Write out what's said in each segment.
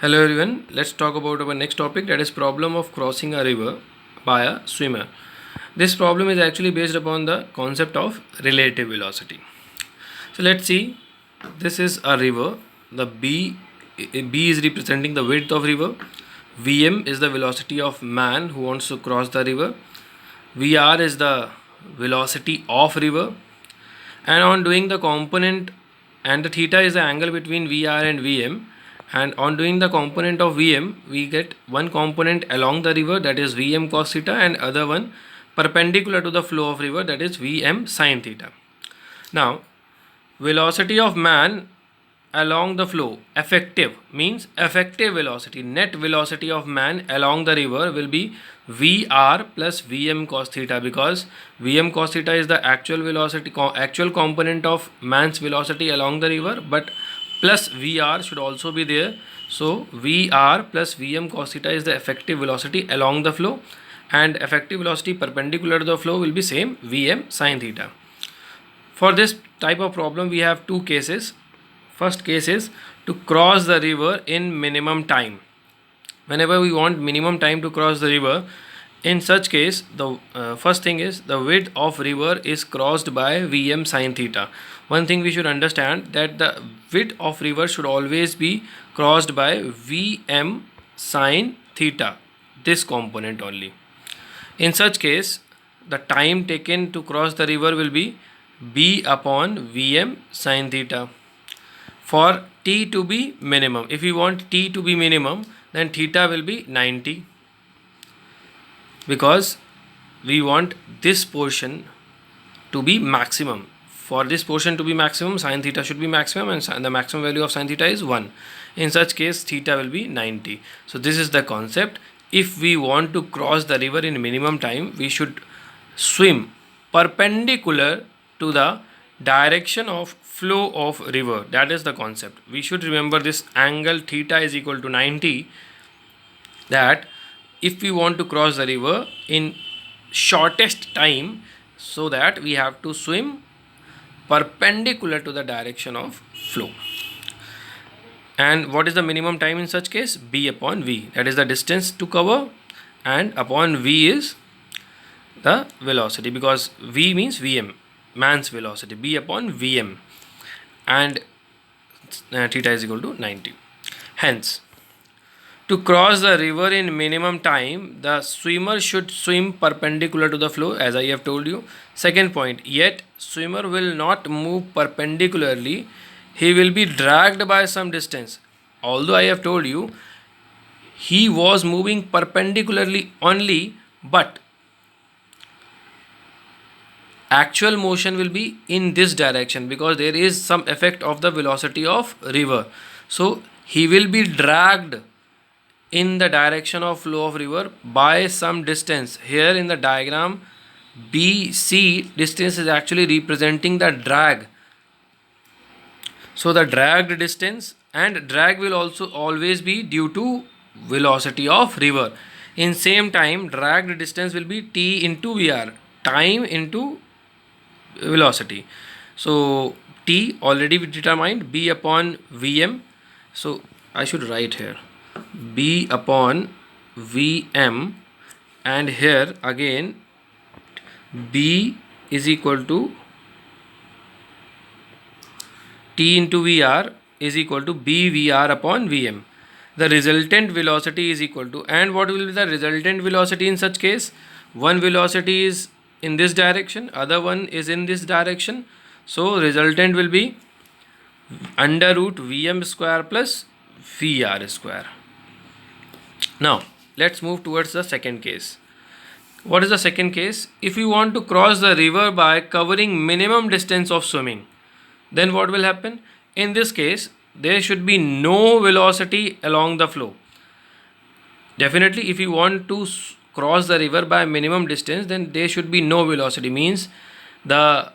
Hello everyone, let's talk about our next topic, that is problem of crossing a river by a swimmer. This problem is actually based upon the concept of relative velocity. So let's see, this is a river. The B is representing the width of river. Vm is the velocity of man who wants to cross the river. Vr is the velocity of river, and on doing the component, and the theta is the angle between Vr and Vm, and on doing the component of Vm we get one component along the river, that is Vm cos theta, and other one perpendicular to the flow of river, that is Vm sin theta. Now velocity of man along the flow, effective means effective velocity, net velocity of man along the river will be Vr plus Vm cos theta, because Vm cos theta is the actual velocity, actual component of man's velocity along the river, but plus Vr should also be there. So Vr plus Vm cos theta is the effective velocity along the flow, and effective velocity perpendicular to the flow will be same, Vm sin theta. For this type of problem we have two cases. First case is to cross the river in minimum time. Whenever we want minimum time to cross the river, in such case the first thing is the width of river is crossed by Vm sin theta. One thing we should understand, that the width of river should always be crossed by Vm sin theta, this component only. In such case the time taken to cross the river will be B upon Vm sin theta. For t to be minimum, if we want t to be minimum, then theta will be 90, because we want this portion to be maximum. For this portion to be maximum, sin theta should be maximum, and the maximum value of sin theta is 1. In such case theta will be 90. So this is the concept. If we want to cross the river in minimum time, we should swim perpendicular to the direction of flow of river. That is the concept. We should remember this angle theta is equal to 90, that if we want to cross the river in shortest time, so that we have to swim perpendicular to the direction of flow. And what is the minimum time in such case? B upon V, that is the distance to cover, and upon V is the velocity, because V means Vm, man's velocity, B upon Vm, and theta is equal to 90. Hence, to cross the river in minimum time, the swimmer should swim perpendicular to the flow, as I have told you. Second point, yet swimmer will not move perpendicularly, he will be dragged by some distance. Although I have told you he was moving perpendicularly only, but actual motion will be in this direction, because there is some effect of the velocity of river. So he will be dragged in the direction of flow of river by some distance. Here in the diagram, BC distance is actually representing the drag. So the dragged distance, and drag will also always be due to velocity of river. In same time, dragged distance will be T into Vr, time into velocity. So T already we determined, B upon Vm. So I should write here B upon Vm, and here again B is equal to T into Vr is equal to BVr upon Vm. The resultant velocity is equal to, and what will be the resultant velocity in such case? One velocity is in this direction, other one is in this direction. So resultant will be under root Vm square plus Vr square. Now let's move towards the second case. What is the second case? If you want to cross the river by covering minimum distance of swimming, then what will happen? In this case, there should be no velocity along the flow. Definitely, if you want to cross the river by minimum distance, then there should be no velocity, means the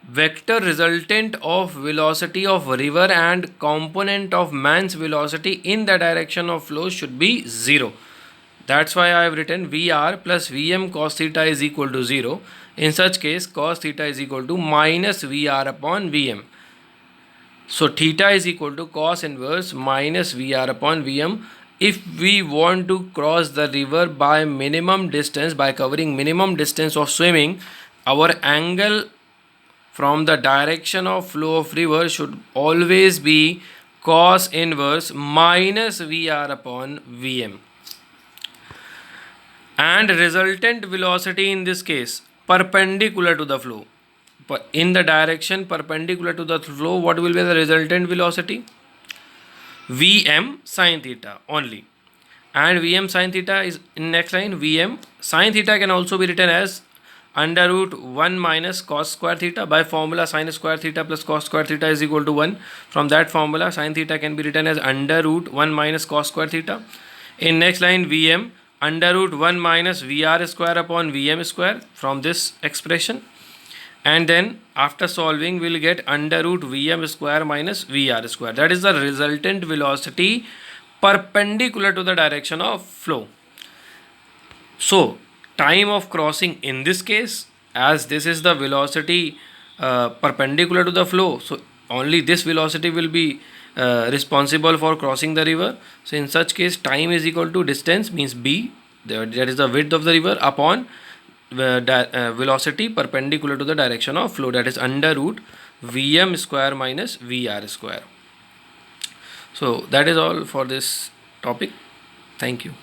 vector resultant of velocity of river and component of man's velocity in the direction of flow should be 0. That's why I have written Vr plus Vm cos theta is equal to 0. In such case, cos theta is equal to minus Vr upon Vm. So theta is equal to cos inverse minus VR upon Vm. If we want to cross the river by minimum distance, by covering minimum distance of swimming, our angle from the direction of flow of river should always be cos inverse minus VR upon Vm. And resultant velocity in this case perpendicular to the flow. In the direction perpendicular to the flow, what will be the resultant velocity? Vm sin theta only. And Vm sin theta is in next line. Vm sin theta can also be written as under root 1 minus cos square theta. By formula, sin square theta plus cos square theta is equal to 1. From that formula, sin theta can be written as under root 1 minus cos square theta. In next line, Vm under root 1 minus Vr square upon Vm square from this expression. And then after solving, we'll get under root Vm square minus Vr square. That is the resultant velocity perpendicular to the direction of flow. So time of crossing in this case, as this is the velocity perpendicular to the flow, so only this velocity will be responsible for crossing the river. So in such case, time is equal to distance, means b, that is the width of the river, upon velocity perpendicular to the direction of flow, that is under root Vm square minus Vr square. So that is all for this topic. Thank you.